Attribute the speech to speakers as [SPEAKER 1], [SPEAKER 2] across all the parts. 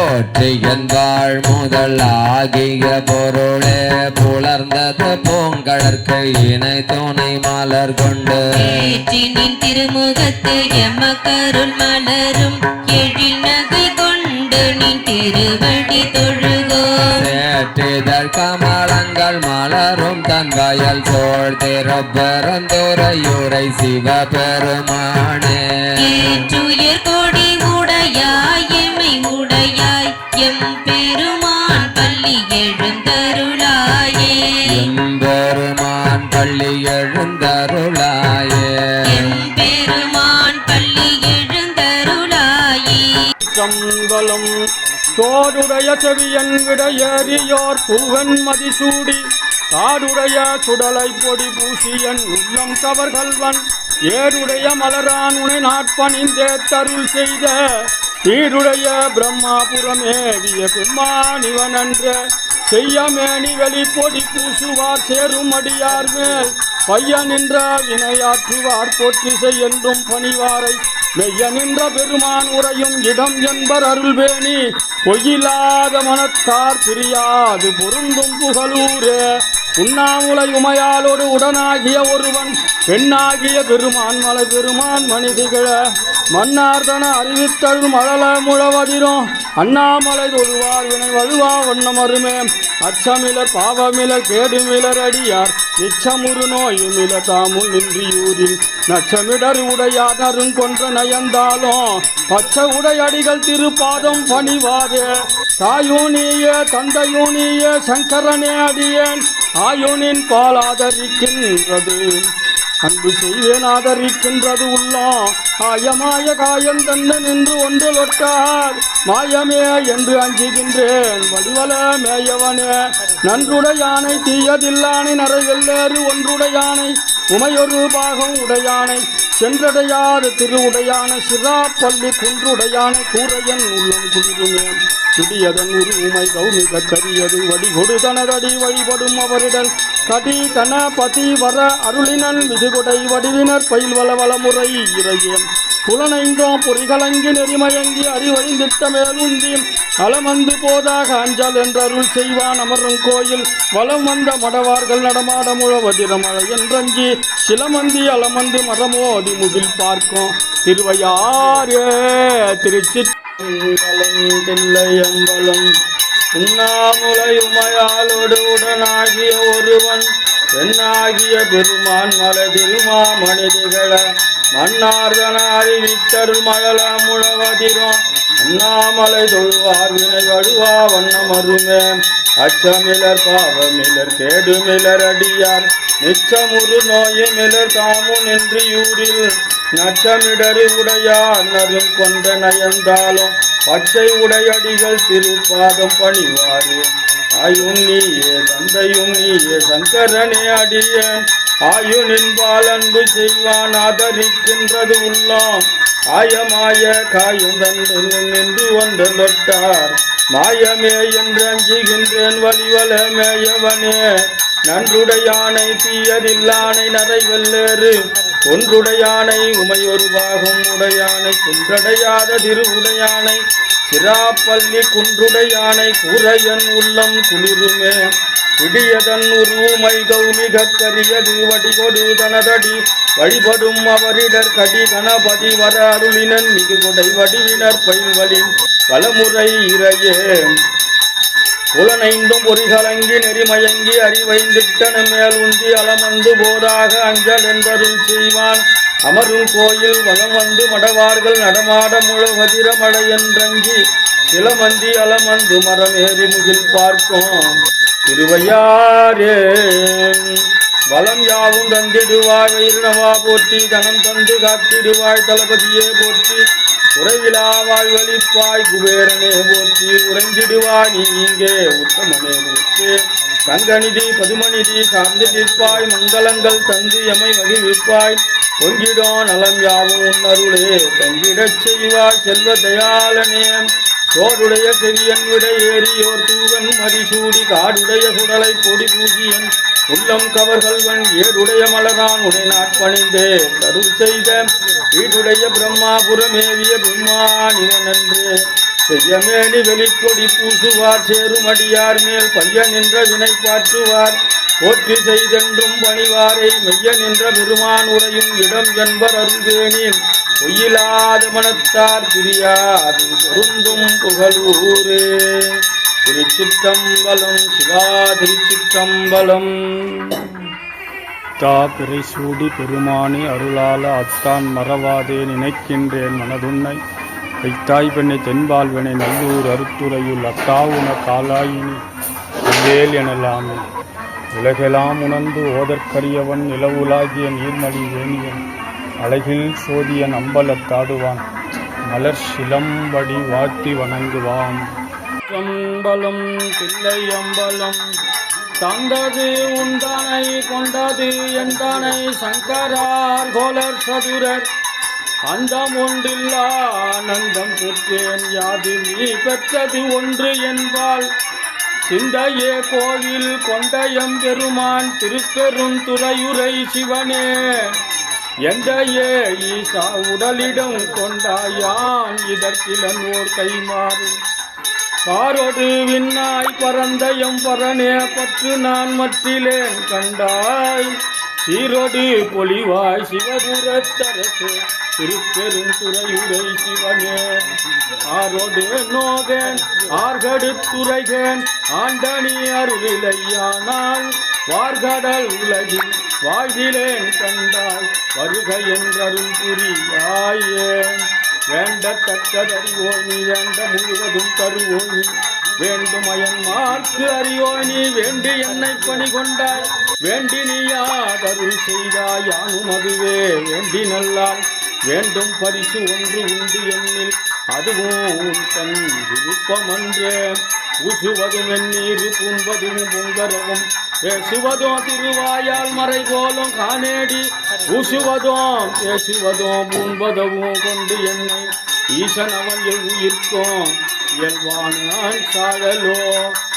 [SPEAKER 1] போற்றியன்பாள் முதலாகிய பொருளே புலர்ந்தது பூங்கடற்கு இணை துணை மலர் கொண்டு
[SPEAKER 2] திருமுகத்து எமக்கருள் மலரும் எழில் நகை கொண்டு நீ திருவடி தொழுகோ
[SPEAKER 1] சேற்றிதழ் கமலங்கள் மலரும் தன் வயல் சோழ் திருப்பெருந்துறையுரை சிவபெருமானே
[SPEAKER 2] ஏற்றுயர் கொடி உடையாய் எமை உடையாய் எம் பெருமான் பள்ளி எழுந்தருளாயே
[SPEAKER 1] எம்பெருமான் பள்ளி எழுந்தருளாயே
[SPEAKER 2] எம்பெருமான் பள்ளி எழுந்தருளாயே
[SPEAKER 3] சம்பலம் தோடுடைய செவியன் விடையேறியோர் பூவன் மதிசூடி காடுடைய சுடலை பொடி பூசியன் உள்ளம் கவர்கள்வன் ஏடுடைய மலரான் உனை நாட்பணிந்தே தருள் செய்த தீருடைய பிரம்மாபுரமேவிய பெம்மானிவனன்ற செய்யமேனி வெளி பொடி பூசுவார் சேரும் அடியார் மேல் பைய நின்ற வினையாற்றுவார் போற்றிசை என்றும் பணிவாரை மெய்ய நின்ற பெருமான் உரையும் இடம் என்பர் அருள்வேணி பொய்யில்லாத மனத்தார் பிரியாது பொருந்தும் புகழூரே உண்ணாமுலை உமையாலோடு உடனாகிய ஒருவன் பெண்ணாகிய பெருமான் மலை பெருமான் மனிதிகள மன்னார்தன அறிவித்தழும் மழல முழவதிரும் அண்ணாமலை தொழுவார் வினை வழுவா வண்ணம் அருமே அச்சமிலர் பாவமிலர் கேடுமிலர் அடியார் நிச்சமுறு நோயுமில தாமுல் நின்றியூரில் நச்சமிடர் உடையார் நருங்கொன்ற நயந்தாலும் பச்ச உடையடிகள் திருப்பாதம் பணிவாரே தாயூனியே தந்தையூனியே சங்கரனே அடியேன் ஆயுனின் பால் ஆதரிக்கின்றது அன்பு செய்வேன் ஆதரிக்கின்றது உள்ளம் ஆயமாய காயம் தன்ன நின்று ஒன்று லொட்டார் மாயமே என்று அஞ்சுகின்றேன் வடிவல மேயவனே நன்றுடையானை தீயதில்லானை நரைவெல்லேறு ஒன்றுடையானை உமையொரு பாகம் உடையானை சென்றடையாறு திருவுடையான சிராப்பள்ளி குன்றுடையானை கூரையன் உள்ளம் குளிருமே துடியதன் உருமை கௌமிக கரியது வடிகொடு தனதடி வழிபடும் அவரிடல் கடி கன பதி வர அருளினன் விதிகொடை வடிவினர் பயில் வளமுறை இறையேன் புலனைந்தோம் பொறிகலங்கி நெறிமயங்கி அறிவழிந்திட்ட மேலுந்தி அலமந்து போதாக அஞ்சல் என்று அருள் செய்வான் அமரும் கோயில் வளம் வந்த மடவார்கள் நடமாட முழவதிரமழை என்றஞ்சி சிலமந்தி அலமந்து மரமோதி முகில் பார்க்கும் திருவையாரே திருச்சி தில்லையம்பலம் உண்ணாமுலை உமையாலோடு உடனாகிய ஒருவன் பெண்ணாகிய பெருமான் மலதிலுமா மனிதிகள மன்னார்தன அறிவித்தருள் மழல முழவதிரும் அண்ணாமலை தொழுவார் வினை வழுவா வண்ணம் அருமே அச்சமிலர் பாவமிலர் கேடுமிலர் அடியார் நிச்சமுறு நோயுமிலர் தாமு நின்றியூரில் நச்சமிடரு உடையார் நரும் கொண்ட நயந்தாலும் பச்சை உடையடிகள் திருப்பாதம் பணிவாரே ஆயுன் நீயே தந்தையும் நீயே சங்கரனே அடியேன் ஆயுனின் பாலன்பு செய்வான் ஆதரிக்கின்றது உள்ளம் ஆயமாய காயும் நின்று ஒன்று தொட்டார் மாயமே என்று அஞ்சுகின்றேன் வலிவல மேயவனே நன்றுடையானை தீயதில்லானை நரைவெல்லேறு ஒன்றுடையானை உமையொரு பாகம் உடையானை குன்றடையாத திருவுடையானை சிராப்பள்ளி குன்றுடையானை கூரையன் உள்ளம் குளிருமே விடியதன் உருமை கௌமிக கரியது வடிகொடு தனதடி வழிபடும் அவரிடர் கடி கணபதி வர அருளினன் மிகு கொடை வடிவினர் பயில்வலின் பலமுறை இறையே புலனைந்தும் பொறிகலங்கி நெறிமயங்கி அறிவைந்திட்டன மேல் உந்தி அலமந்து போதாக அஞ்சல் என்பருள் செய்வான் அமரும் கோயில் வலம் வந்து மடவார்கள் நடமாட முழவதிரமட என்றங்கி சிலமந்தி அலமந்து மரமேறி முகில் பார்க்கும் திருவையாரே வலம் யாவும் தந்திடுவாய் வைரணவா போற்றி தனம் தந்து காத்திடுவாய் தளபதியே போற்றி உறைவிழா வாழ்வழிப்பாய் குபேரனே போற்றி உறைந்திடுவாய் நீங்கே உத்தமனே போற்றி தங்கநிதி பதுமநிதி சார்ந்து நிற்பாய் மங்களங்கள் தந்து எமை மகிழ்விப்பாய் பொங்கிடோ நலம் யாவும் உன்னருளே தங்கிடச் செய்வாய் செல்வ தயாளனே சோருடைய செவியன் விட ஏறியோர் தூவன் மதிசூடி காடுடைய சுடலை பொடி பூஜியன் உள்ளம் கவர்கள்வன் ஏடுடைய மலரான் உடை நாட்பணிந்தே கருள் செய்த வீடுடைய பிரம்மாபுரமேவிய பிரம்மானிவனன்று செய்யமேனி வெளிக்கொடி பூசுவார் சேருமடியார் மேல் பைய நின்ற வினை பாற்றுவார் போற்றி செய்தென்றும் பணிவாரை மெய்ய நின்ற பெருமான் உரையும் இடம் என்பர் அருள்வேணி பொய்யிலாத மனத்தார் பிரியாது பொருந்தும் புகழூரே. திருச்சிற்றம்பலம். சிவா திருச்சிற்றம்பலம்.
[SPEAKER 4] பிறை சூடி பெருமானி அருளால அத்தான் மறவாதே நினைக்கின்றேன் மனதுன்னை வைத்தாய் பெண்ணை தென்பால்வனை நல்லூர் அருத்துறையுள் அத்தாவுன காலாயினி வேல் எனலாமே உலகெல்லாம் உணர்ந்து ஓதற்கரியவன் நிலவுலாகிய நீர்மலி வேணியன் அழகில் சோதியன் அம்பலத்தாடுவான் மலர் சிலம்படி வாழ்த்தி வணங்குவான்.
[SPEAKER 3] அம்பலம் தில்லை அம்பலம் தந்தது உண்டானை கொண்டது என்றானை சங்கரார் கோலர் சதுரர் அந்தம் ஒன்றில்லா ஆனந்தம் பெற்றேன் யாது நீ பெற்றது ஒன்று என்பால் சிந்தையே கோவில் கொண்டயம் பெருமான் திருப்பெரும் துறையுரை சிவனே எந்தையே ஈசா உடலிடம் கொண்டாயான் இதற்கிலனோர் கைமாறு காரோடு விண்ணாய் பரந்தயம் பரனே பற்று நான் மற்றிலேன் கண்டாய் சீரோடு பொலிவாய் சிவபுரத்தரசு திருப்பெரும் துறையுரை சிவனே ஆரோடு நோகேன் ஆர்கடுத்துரைகேன் ஆண்டனி அருளிலையானால் வார்கடல் உலகில் வாழ்கிலேன் கண்டாய் வருக என்றருள் புரியாயே வேண்டத்தக்கதறிவோய் நீ வேண்ட முழுவதும் தருவோய் நீ வேண்டும் அயன்மார்க்கு அறியோய் நீ வேண்டி என்னை பணி கொண்டாய் வேண்டி நீயாதருள் செய்தாய் யானும் அதுவே வேண்டி நல்லால் வேண்டும் பரிசு ஒன்று உண்டு எண்ணில் அதுவும் தன் விருப்பமன்றே ஊசுவதும் வெந்நீர் பூண்பதும் பொங்கரவும் பேசுவதோ திருவாயால் மறை போலும் காணேடி ஊசுவதோம் பேசுவதோம் பூண்பதவும் கொண்டு என்னை ஈசன் அவன் உயிர்க்கும் இயல்பானான் சாழலோ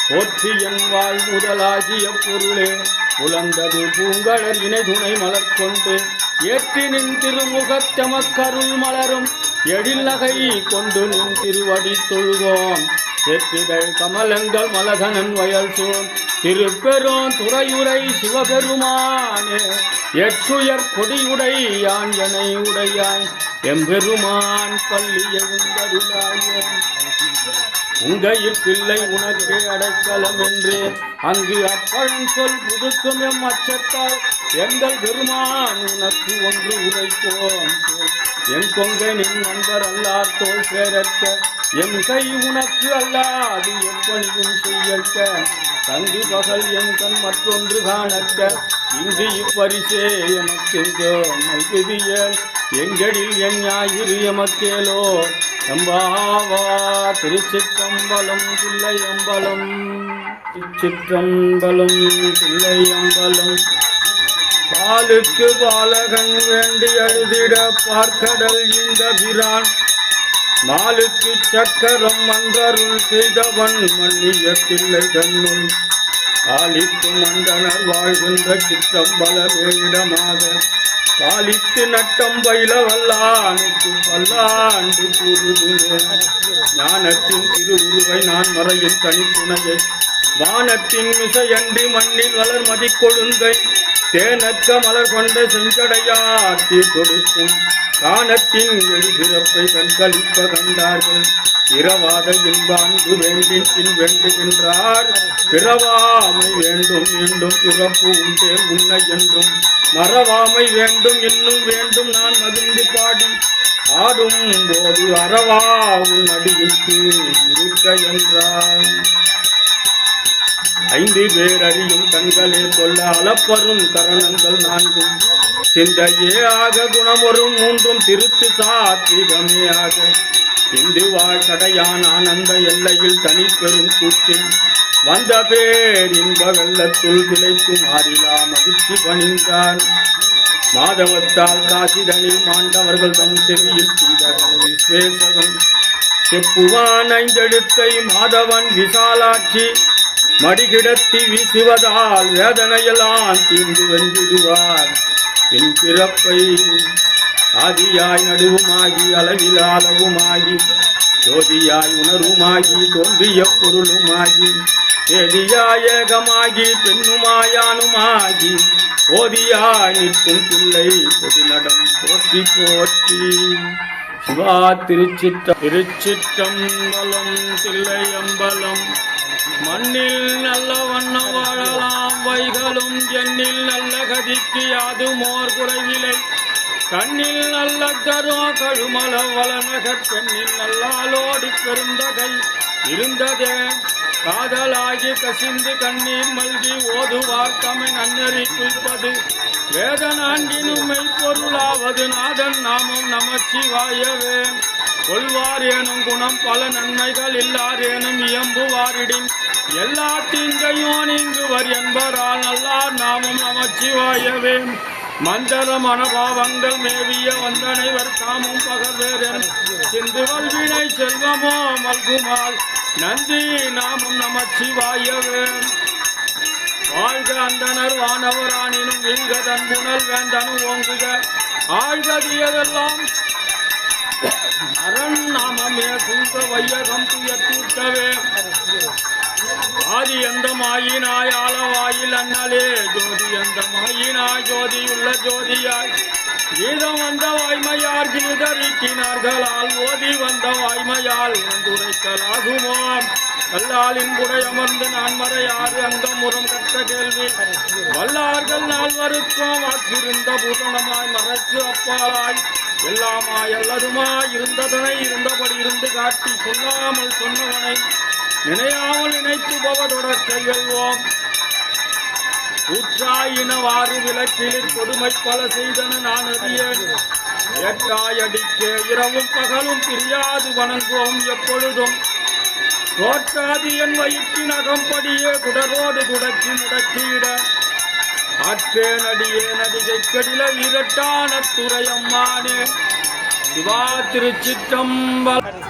[SPEAKER 3] போற்றி என்பால் முதலாகிய பொருளே புலந்தது பூங்கழர் இணை துணை மலர் கொண்டு ஏற்றி நின் திருமுகத்தமக்கருள் மலரும் எழில் நகை கொண்டு நின் திருவடி தொழுவோம் செற்றிகள் கமலங்கள் மலகனன் வயல் சோன் திருப்பெரும் துறையுரை சிவபெருமானே எற்றுயர் கொடியுடை யான் எனை உடையாய் எம்பெருமான் பள்ளி எழுந்தருளாய உங்கையில் பிள்ளை உனக்கே அடைக்கலம் என்று அங்கு அப்பழம் சொல் புதுக்கும் எம் அச்சத்தால் எங்கள் பெருமான் உனக்கு ஒன்று உரைப்போம் என் கொங்கை நின் நண்பர் அல்லார் தோல் சேரற்க என் கை உனக்கு அல்லாது எப்பணியும் செய்யற்க தங்கு பகல் என் கண் மற்றொன்று காணற்க இங்கு இப்பரிசே எமக்கெங்கோ நல்குதிய எங்கடில் என் ஞாயிறு எமக்கேலோ எம்பாவா. திருச்சிற்றம்பலம் தில்லையம்பலம் திருச்சிற்றம்பலம் தில்லையம்பலம். பாலுக்கு பாலகன் வேண்டி அழுதிட பார்க்கடல் இந்த பிரான் மாலுக்கு சக்கரம் மன்றருள் செய்தவன் மன்னிய பிள்ளை தன்னுள் ஆலித்து மந்தனர் வாழ்கின்ற சிற்றம்பலமே இடமாக காலித்து நட்டம் பயில வல்லானுக்கு பல்லாண்டு கூறுதுமே ஞானத்தின் திருவுருவை நான் மறையும் தனித்துணையை வானத்தின் மிசையன்றி மண்ணில் வளர் மதிக்கொழுந்தை தேனற்ற மலர் கொண்ட செஞ்சடையாற்றி தொடுக்கும் காணத்தின் எழிபிறப்பை கண்களிப்ப கண்டார்கள் இரவாத இன்பான்பு வேண்டின் பின் வேண்டுகின்றார் பிறவாமை வேண்டும் மீண்டும் பிறப்பு உண்டே உன்னை என்றும் மறவாமை வேண்டும் இன்னும் வேண்டும் நான் மகிழ்ந்து பாடி ஆடும் போது அறவா உன் அடியிற்கு இருக்க என்றான். 5 பேர் அறியும் கண்களே கொல்ல அளப்பரும் கரணங்கள் 4 சிந்தையே ஆக குணமொரும் 3 திருத்து சாத்விகமே ஆக இந்து வாழ் கடையான் ஆனந்த எல்லையில் தனி பெரும் கூட்டின் வந்த பேர் இன்ப வெள்ளத்துள் திளைக்கும் ஆறிலா மகிழ்ச்சி பணிந்தான். மாதவத்தால் காசிதனில் மாண்டவர்கள் தம் செவியில் சீதகன் விஸ்வேசகன் செப்புவான் 5 எழுத்தை மாதவன் விசாலாட்சி மடிகிடத்தி வீசுவதால் வேதனையெல்லாம் தீர்ந்து வென்றிடுவார். பின் பிறப்பை ஆதியாய் நடுவுமாகி அளவில் அளவுமாகி ஜோதியாய் உணர்வுமாகி தோன்றிய பொருளுமாகி சேதியாய் ஏகமாகி பெண்ணுமாயானுமாகி போதியாய் நிற்கும் பிள்ளை பொதுநடம் போற்றி போற்றி. சிவா திருச்சிற்றம்பலம் தில்லை அம்பலம் மண்ணில் நல்ல வண்ணம் வாழலாம் வைகளும் எண்ணில் நல்ல கதிக்கு யாது மோர் குறைவிலை கண்ணில் நல்ல கரோ கழுமல வளநகர் பெண்ணில் நல்லாலோடு பெருந்தகை இருந்ததே காதலாகி கசிந்து கண்ணீர் மல்கி ஓதுவார் தமை நன்னறி குய்ப்பது வேத 4 மெய்ப்பொருளாவது நாதன் நாமம் நமச்சிவாயவே. கொள்வார் ஏனும் குணம் பல நன்மைகள் இல்லாரேனும் இயம்புவாரிடின் எல்லா தீங்கையும் நீங்குவர் என்பரால் நல்லார் நாமம் நமச்சிவாயவே. மந்தர மனபாவங்கள் மேவிய வந்தனைவர் தாமும் பகர்வேரன் சிந்து வல்வினை செல்வமோ மல்குமால் நந்தி நாமம் நமச்சிவாயவே. வாழ்க அந்தனர் வானவரானினும் வீழ்க தன்புணல் வேந்தனும் ஓங்குக ஆழ்கதியதெல்லாம் அரண் நாமமே சுங்க வையகம் துயர்த்தூட்டவே. ஆதி எந்தமாயினாய் ஆளவாயில் அண்ணலே ஜோதி எந்தமாயினாய் ஜோதியுள்ள ஜோதியாய் கீதம் வந்த வாய்மையார் கீதரிக்கினார்களால் ஓதி வந்த வாய்மையால் உரைக்கலாகுமோ கல்லாலின் குடையமர்ந்து நான் மறையாறு அங்கமுறம் கற்ற கேள்வி வல்லார்கள் நால்வருக்கும் வாக்கிருந்த பூதனமாய் மறைக்கு அப்பாலாய் எல்லாமாய் அல்லதுமாய் இருந்ததனை இருந்தபடி இருந்து காட்டி சொல்லாமல் சொன்னவனை நினையாமல் நினைத்து பவதொடர்க்கை வெல்வோம். ஊற்றாயினவாறு விளக்கிலில் கொடுமை பல செய்தன நான் அறியேன் ஏற்றாயடிக்கே இரவும் பகலும் பிரியாது வணங்குவோம் எப்பொழுதும் தோற்றாது என் வயிற்றின் அகம்படியே குடரோடு துடக்கி முடக்கியிட ஆற்றேன் அடியே நடிகை கடில வீரட்டான துறையம்மானே. சிவா திருச்சிற்றம்பலம்.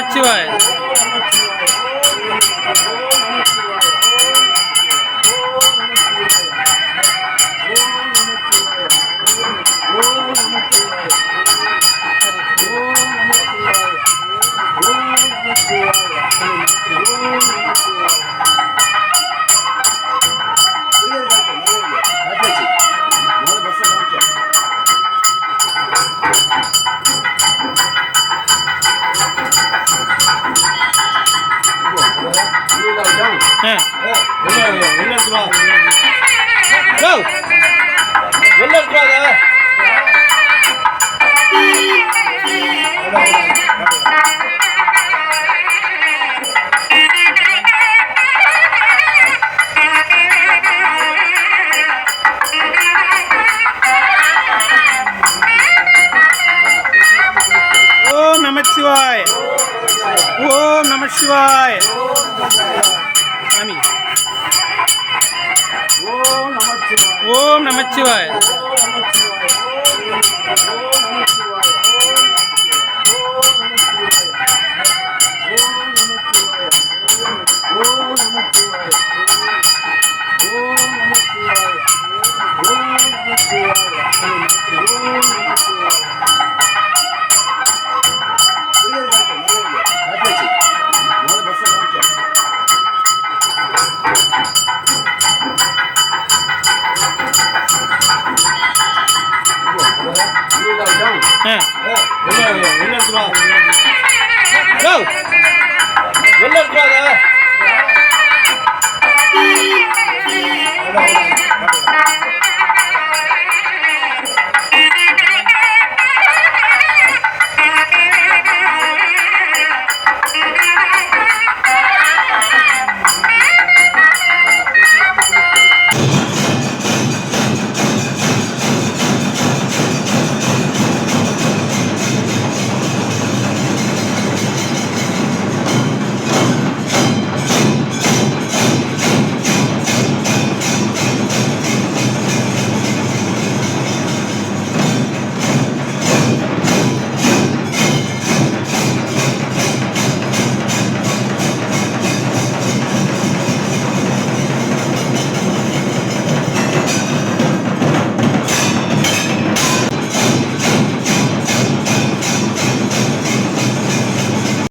[SPEAKER 4] நமச்சிவாய. ஓம் நமச்சிவாய. ஓம் நமச்சிவாய. ஆமீன். ஓம் நமச்சிவாய. Go!